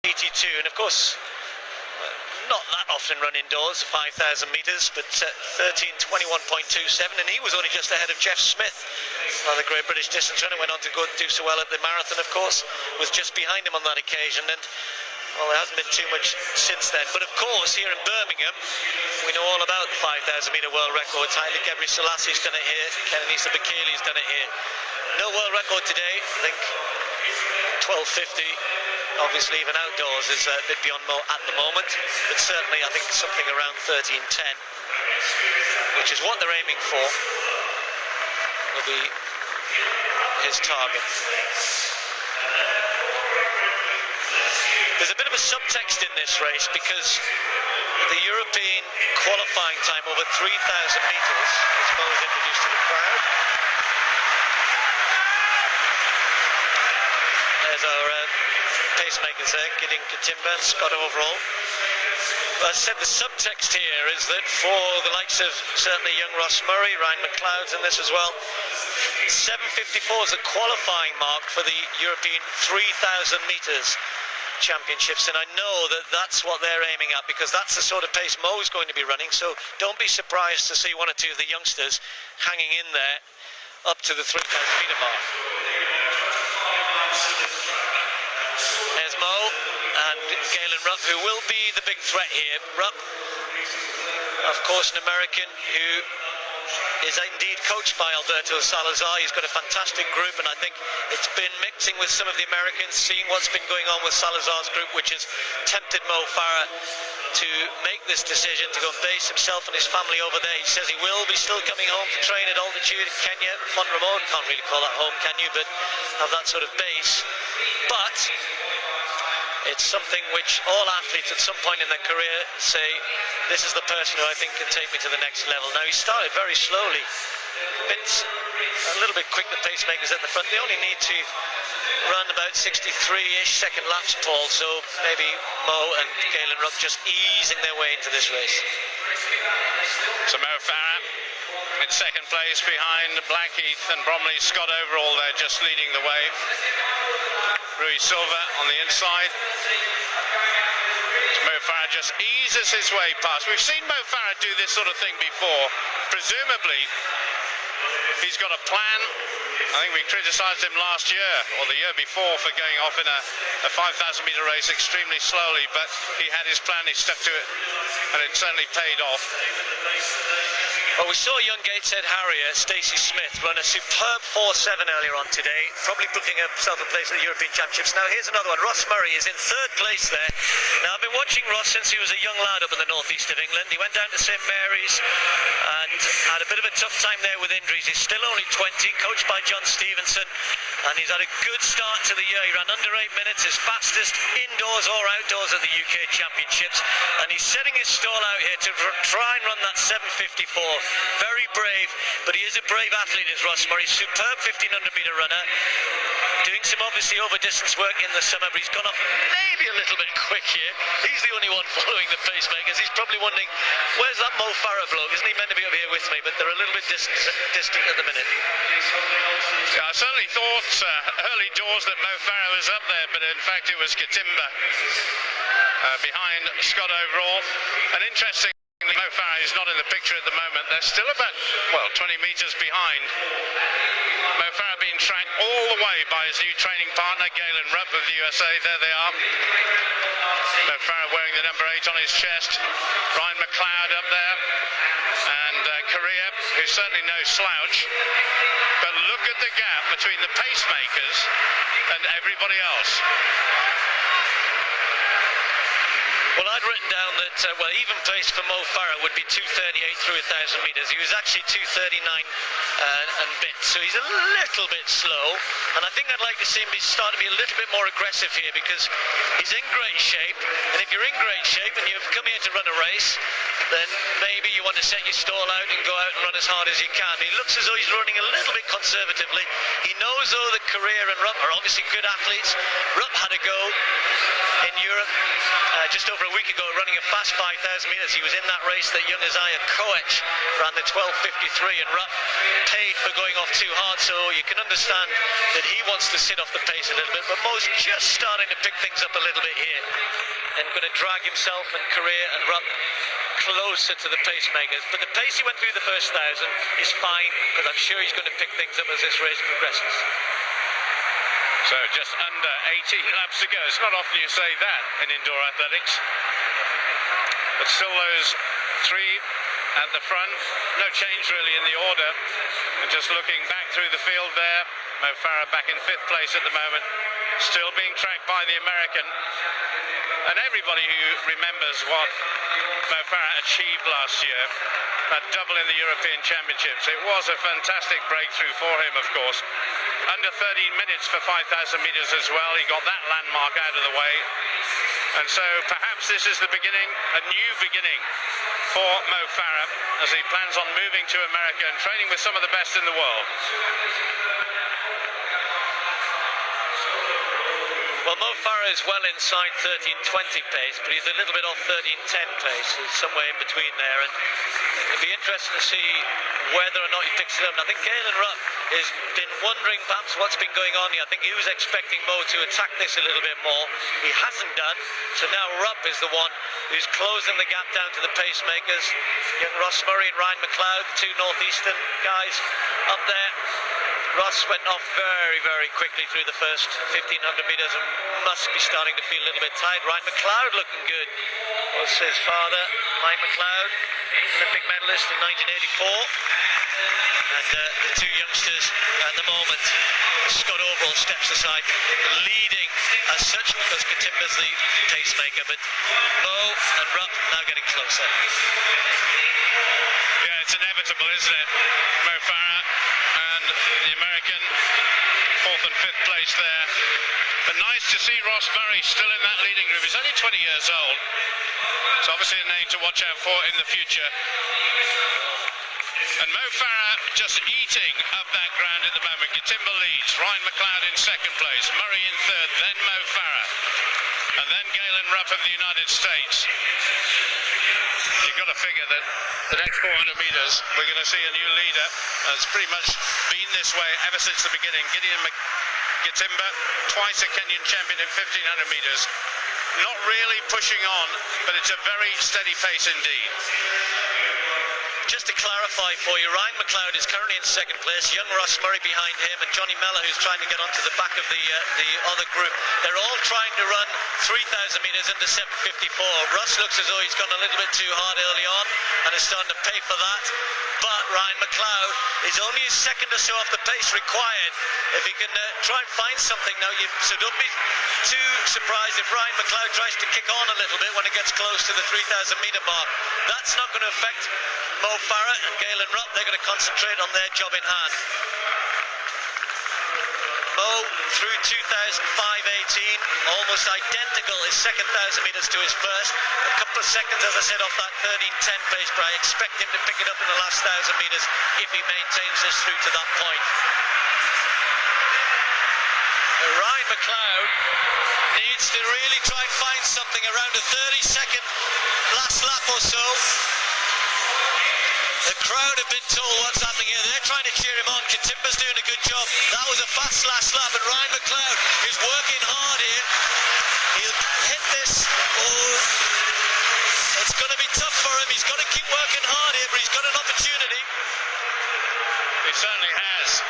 82, and of course not that often run indoors, 5,000 metres, but 13:21.27, and he was only just ahead of Jeff Smith, another great British distance runner. Went on to go do so well at the marathon, of course, was just behind him on that occasion, and well, there hasn't been too much since then. But of course, here in Birmingham, we know all about the 5,000 metre world records. Haile Gebrselassie done it here, Kenenisa Bekele's done it here. No world record today, I think 12:50. Obviously, even outdoors is a bit beyond at the moment, but certainly I think something around 13:10, which is what they're aiming for, will be his target. There's a bit of a subtext in this race because the European qualifying time over 3,000 metres, as Mo is introduced to the crowd. There's our pacemakers there, Gideon Katimba and Scott Overall. As I said, the subtext here is that for the likes of certainly young Ross Murray, Ryan McLeod's in this as well, 7:54 is a qualifying mark for the European 3,000 metres championships, and I know that that's what they're aiming at, because that's the sort of pace Mo's going to be running. So don't be surprised to see one or two of the youngsters hanging in there up to the 3,000 metre mark. There's Mo and Galen Rupp, who will be the big threat here. Rupp, of course, an American who is indeed coached by Alberto Salazar. He's got a fantastic group, and I think it's been mixing with some of the Americans, seeing what's been going on with Salazar's group, which has tempted Mo Farah to make this decision to go and base himself and his family over there. He says he will be still coming home to train at altitude in Kenya, Montremo. Can't really call that home, can you? But have that sort of base. But it's something which all athletes at some point in their career say, this is the person who I think can take me to the next level. Now, he started very slowly, a little bit quick, the pacemakers at the front. They only need to run about 63-ish second laps, Paul, so maybe Mo and Galen Rupp just easing their way into this race. So Mo Farah in second place behind Blackheath and Bromley. Scott Overall there just leading the way. Rui Silva on the inside. Mo Farah just eases his way past. We've seen Mo Farah do this sort of thing before. Presumably, he's got a plan. I think we criticised him last year, or the year before, for going off in a 5,000 metre race extremely slowly, but he had his plan, he stuck to it, and it certainly paid off. Well, we saw young Gateshead Harrier, Stacey Smith, run a superb 4.7 earlier on today, probably booking himself a place at the European Championships. Now, here's another one. Ross Murray is in third place there. Now, I've been watching Ross since he was a young lad up in the northeast of England. He went down to St Mary's and had a bit of a tough time there with injuries. He's still only 20, coached by John Stevenson, and he's had a good start to the year. He ran under 8 minutes, his fastest indoors or outdoors at the UK Championships, and he's setting his stall out here to try and run that 7:54. Very brave, but he is a brave athlete, is Ross Murray. Superb 1,500 metre runner, doing some obviously over distance work in the summer, but he's gone off maybe a little bit quick here. He's the only one following the pacemakers. He's probably wondering, where's that Mo Farah bloke? Isn't he meant to be up here with me? But they're a little bit distant at the minute. Yeah, I certainly thought early doors that Mo Farah was up there, but in fact it was Katimba behind Scott Overall. And interesting, Mo Farah is not in the picture at the moment. They're still about, well, 20 metres behind. Mo Farah being tracked all the way by his new training partner, Galen Rupp of the USA. There they are. Mo Farah wearing the number 8 on his chest. Ryan McLeod up there. And Korea, who's certainly no slouch. But look at the gap between the pacemakers and everybody else. Well, I'd written down that, even pace for Mo Farah would be 2:38 through 1,000 metres. He was actually 2:39 and bits, so he's a little bit slow. And I think I'd like to see him start to be a little bit more aggressive here, because he's in great shape. And if you're in great shape and you've come here to run a race, then maybe you want to set your stall out and go out and run as hard as you can. He looks as though he's running a little bit conservatively. He knows, though, that Korea and Rupp are obviously good athletes. Rupp had a go in Europe just over a week ago, running a fast 5,000 metres. He was in that race that young Isaiah Koech ran the 12:53, and Rupp paid for going off too hard, so you can understand that he wants to sit off the pace a little bit, but Mo's just starting to pick things up a little bit here and going to drag himself and career and Rupp closer to the pacemakers. But the pace he went through the first 1,000 is fine, because I'm sure he's going to pick things up as this race progresses. So just under 18 laps to go. It's not often you say that in indoor athletics, but still those three at the front. No change really in the order. And just looking back through the field there, Mo Farah back in 5th place at the moment, still being tracked by the American. And everybody who remembers what Mo Farah achieved last year, that double in the European Championships, it was a fantastic breakthrough for him, of course. Under 13 minutes for 5,000 metres as well. He got that landmark out of the way. And so perhaps this is the beginning, a new beginning for Mo Farah, as he plans on moving to America and training with some of the best in the world. Well, Mo Farah is well inside 13:20 pace, but he's a little bit off 13:10 pace. He's somewhere in between there, and it'll be interesting to see whether or not he picks it up. And I think Galen Rupp has been wondering perhaps what's been going on here. I think he was expecting Mo to attack this a little bit more. He hasn't done, so now Rupp is the one who's closing the gap down to the pacemakers. Young Ross Murray and Ryan McLeod, the two northeastern guys up there. Ross went off very, very quickly through the first 1,500 metres and must be starting to feel a little bit tired. Ryan McLeod looking good. Was his father, Mike McLeod, Olympic medalist in 1984. And the two youngsters at the moment, Scott Overall steps aside, leading as such because Katimba's the pacemaker, but Mo and Rupp now getting closer. Yeah, it's inevitable, isn't it? Mo Farah and the American, 4th and 5th place there. But nice to see Ross Murray still in that leading group. He's only 20 years old. It's obviously a name to watch out for in the future. And Mo Farah just eating up that ground at the moment. Katimba leads, Ryan McLeod in 2nd place, Murray in 3rd, then Mo Farah, and then Galen Rupp of the United States. You've got to figure that the next 400 metres we're going to see a new leader. It's pretty much been this way ever since the beginning. Gideon Katimba, twice a Kenyan champion in 1,500 metres. Not really pushing on, but it's a very steady pace indeed. Just to clarify for you, Ryan McLeod is currently in 2nd place, young Ross Murray behind him, and Johnny Mellor, who's trying to get onto the back of the other group. They're all trying to run 3,000 metres under 7:54. Ross looks as though he's gone a little bit too hard early on and is starting to pay for that. But Ryan McLeod is only a second or so off the pace required if he can try and find something now. So don't be too surprised if Ryan McLeod tries to kick on a little bit when it gets close to the 3,000 metre mark. That's not going to affect Mo Farah and Galen Rupp. They're going to concentrate on their job in hand. Mo through 2,518, almost identical his 2nd 1,000 metres to his first. A couple of seconds, as I said, off that 13:10 pace, but I expect him to pick it up in the last 1,000 metres if he maintains this through to that point. Ryan McLeod needs to really try and find something around a 30-second last lap or so. The crowd have been told what's happening here. They're trying to cheer him on. Katimba's doing a good job. That was a fast last lap, and Ryan McLeod is working hard here. He'll hit this. Oh, it's going to be tough for him. He's got to keep working hard here, but he's got an opportunity. He certainly has.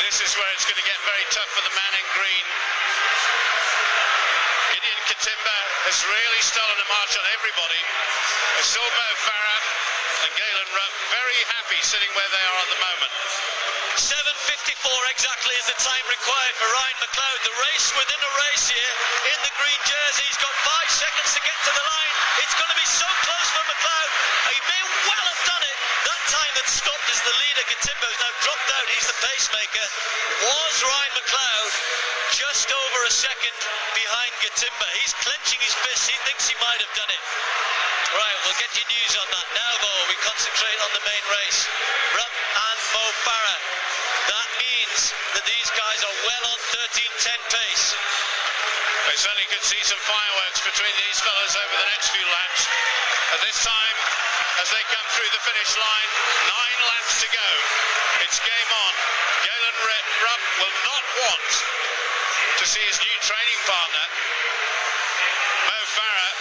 This is where it's going to get very tough for the man in green. Gideon Katimba has really stolen a march on everybody. Still Mo Farah and Galen Rupp very happy sitting where they are at the moment. 7:54 exactly is the time required for Ryan McLeod. The race within a race here in the green jersey. He's got 5 seconds to get to the line. It's going to be so close for McLeod. He may well have done it. That time that stopped is the leader. Katimba has now dropped out. He's the pacemaker. Was Ryan McLeod just over a second behind Katimba? He's clenching his fists. He thinks he might have done it. Right, we'll get you news on that now, though. We concentrate on the main race. Rupp and Mo Farah. That means that these guys are well on 13:10 pace. We certainly could see some fireworks between these fellas over the next few laps. At this time, as they come through the finish line, 9 laps to go. It's game on. Galen Rupp will not want to see his new training partner, Mo Farah,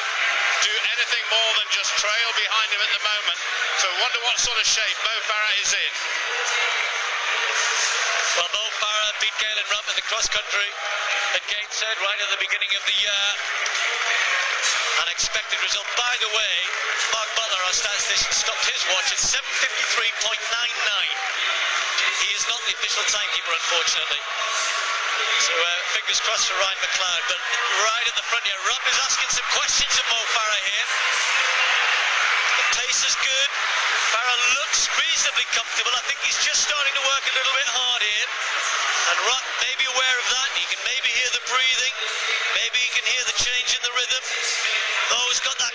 do anything more than just trail behind him at the moment. So I wonder what sort of shape Mo Farah is in. Well, Mo Farah beat Galen Rupp in the cross-country at Gateshead right at the beginning of the year. Unexpected result. By the way, Mark Butler, our statistician, stopped his watch at 7:53.99. He is not the official timekeeper, unfortunately. So fingers crossed for Ryan McLeod. But right at the front here, Rupp is asking some questions of Mo Farah here. The pace is good. Farah looks reasonably comfortable. I think he's just starting to work a little bit hard here. And Rupp may be aware of that. He can maybe hear the breathing. Maybe he can hear the change in the rhythm. Though he's got that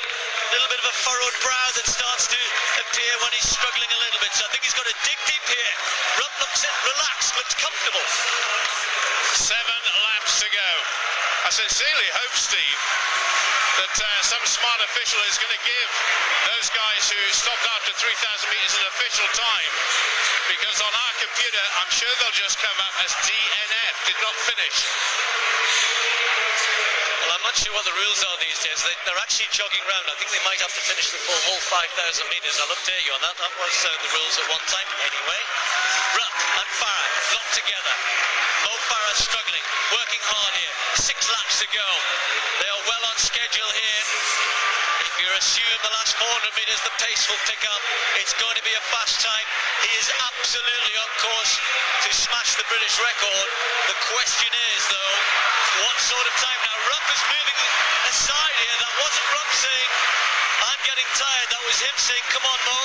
little bit of a furrowed brow that starts to appear when he's struggling a little bit. So I think he's got to dig deep here. Rupp looks relaxed, looks comfortable. 7 laps to go. I sincerely hope, Steve, that some smart official is going to give those guys who stopped after 3,000 metres an official time, because on our computer I'm sure they'll just come up as DNF, did not finish. Well, I'm not sure what the rules are these days. They're actually jogging round. I think they might have to finish the full whole 5,000 metres. I'll update you on that. That was the rules at one time. Anyway, Rupp and Farah locked together. Mo Farah struggling, working hard here. 6 laps to go. They are well on schedule here. If you assume the last 400 metres, the pace will pick up. It's going to be a fast time. He is absolutely on course to smash the British record. The question is, though, what sort of time? Now, Rupp is moving aside here. That wasn't Rupp saying, I'm getting tired. That was him saying, come on, Mo,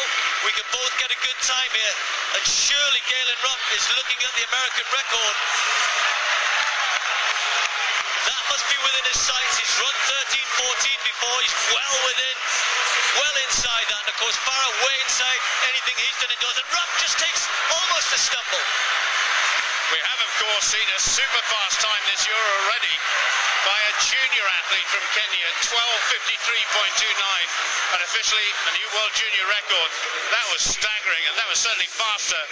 we can both get a good time here. And surely Galen Rupp is looking at the American record. That must be within his sights. He's run 13:14 before. He's well inside that. And of course, Farah way inside anything he's done indoors. And Rupp just takes almost a stumble. We have, of course, seen a super fast time this year already by a junior athlete from Kenya, 12:53.29, and officially a new world junior record. That was staggering, and that was certainly faster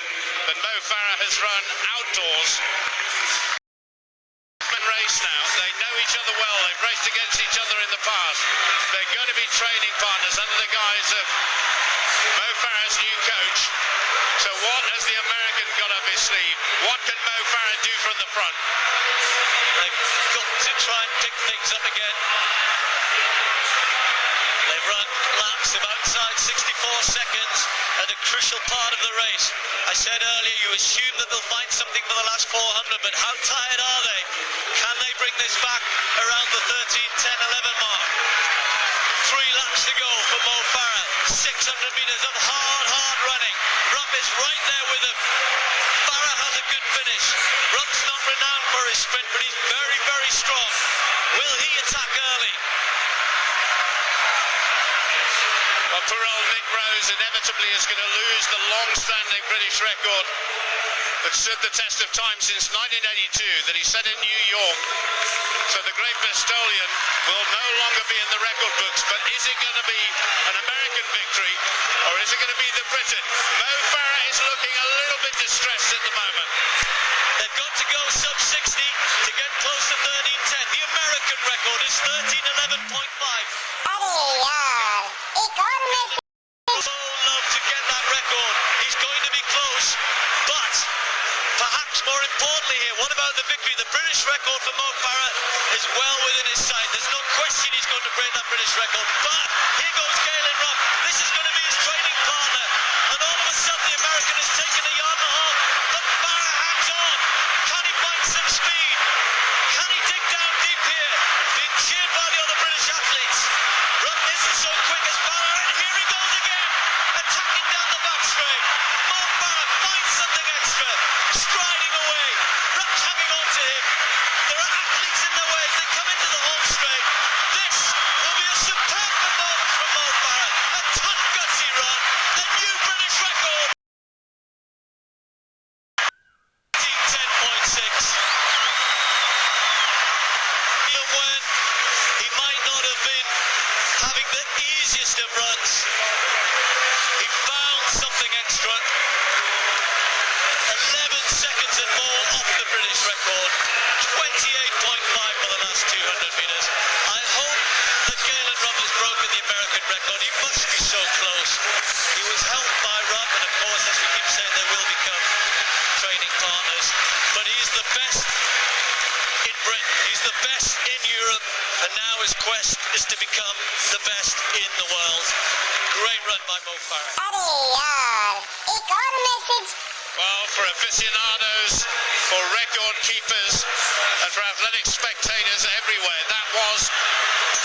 than Mo Farah has run outdoors. Race now, they know each other well, they've raced against each other in the past. They're going to be training partners under the guise of Mo Farah's new coach. So what has the American got up his sleeve? What can Mo Farah do from the front? They've got to try and pick things up again. They've run laps of outside 64 seconds at a crucial part of the race. I said earlier, you assume that they'll find something for the last 400, but how tired are they? Can they bring this back around the 13, 10, 11 mark? 3 laps to go for Mo Farah. 600 metres of hard running. Rupp is right there with him. Farah has a good finish. Rupp's not renowned for his sprint, but he's very, very strong. Will he attack early? Well, poor old Nick Rose inevitably is going to lose the long-standing British record that stood the test of time since 1982, that he set in New York. So the great Bristolian will no longer be in the record books, but is it going to be an American victory, or is it going to be the Briton? Mo Farah is looking a little bit distressed at the moment. They've got to go sub 60 to get close to 13:10. The American record is 13:11.5. Love to get that record. He's going to be close, but perhaps more importantly here, what about the victory? The British record for Mo Farah is well within his sight. There's no question he's going to break that British record, but here goes Galen Rupp. This is going to be his training partner, and all of a sudden the American has taken a yard and a half, but Farah hangs on. Can he find some speed? Can he dig down deep here? Being cheered by the other British athletes. Rupp isn't so quick as Farah, and here he goes again, attacking down the back straight. Mo Farah finds something extra, striding away. Rupp's hanging on to him. There are athletes in the way as they come into the home straight. This will be a superb performance from Mo Farah. would have been having the easiest of runs. He found something extra. 11 seconds and more off the British record. 28.5 for the last 200 metres. I hope that Galen Rupp has broken the American record. He must be so close. He was helped by Rupp, and of course, as we keep saying, they will become training partners. But he's the best in Britain. He's the best in Europe, and now his quest is to become the best in the world. Great run by Mo Farah. Ik hoor een message. Well, for aficionados, for record keepers, and for athletic spectators everywhere, that was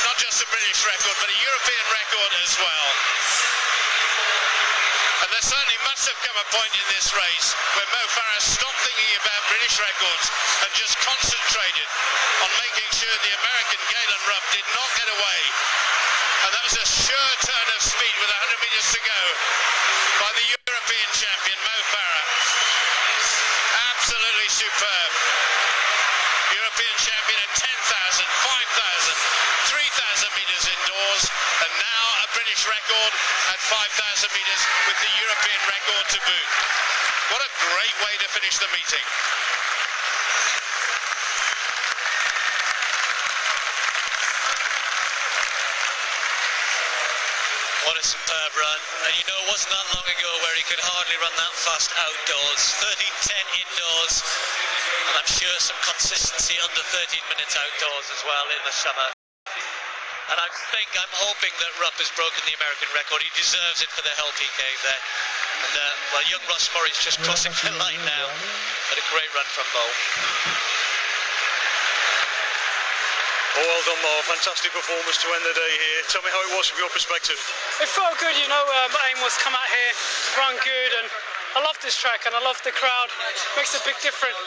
not just a British record, but a European record as well. And there certainly must have come a point in this race where Mo Farah stopped thinking about British records and just concentrated on making sure the American Galen Rupp did not get away. And that was a sure turn of speed with 100 metres to go by the European champion, Mo Farah. Absolutely superb. European champion at 10,000, 5,000, 3,000 metres indoors, and now a British record at 5,000 metres with the European record to boot. What a great way to finish the meeting. What a superb run. And you know, it wasn't that long ago where he could hardly run that fast outdoors. 13:10 indoors. And I'm sure some consistency under 13 minutes outdoors as well in the summer. And I'm hoping that Rupp has broken the American record. He deserves it for the help he gave there. And well, young Ross Murray's just crossing the line now. But a great run from Mo. Oh, well done, Mo. Fantastic performance to end the day here. Tell me how it was from your perspective. It felt good, you know. My aim was to come out here, run good, and I love this track and I love the crowd. It makes a big difference.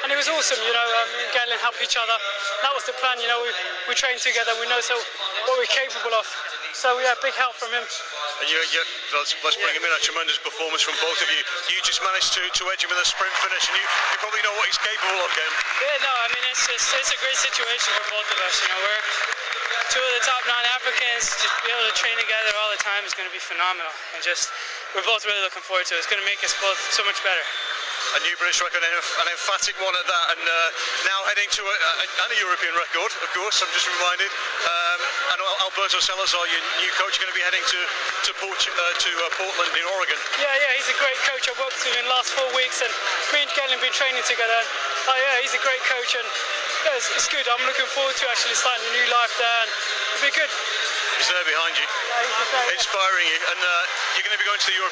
And it was awesome, you know. Me and Galen help each other. That was the plan, you know. We train together. We know what we're capable of. So we had big help from him. And let's bring him in. A tremendous performance from both of you. You just managed to edge him in the sprint finish, and you probably know what he's capable of, Galen. Yeah, no, I mean, it's a great situation for both of us. You know, we're two of the top 9 Africans. To be able to train together all the time is going to be phenomenal. And we're both really looking forward to it. It's going to make us both so much better. A new British record, an emphatic one at that, and now heading to a European record, of course. I'm just reminded. And Alberto Salazar, your new coach, going to be heading to Portland in Oregon. Yeah, he's a great coach. I've worked with him in the last 4 weeks, and me and Galen have been training together. He's a great coach, and yeah, it's good. I'm looking forward to actually starting a new life there, and it'll be good. He's there behind you, Yeah, he's there. inspiring you, and you're going to be going to the European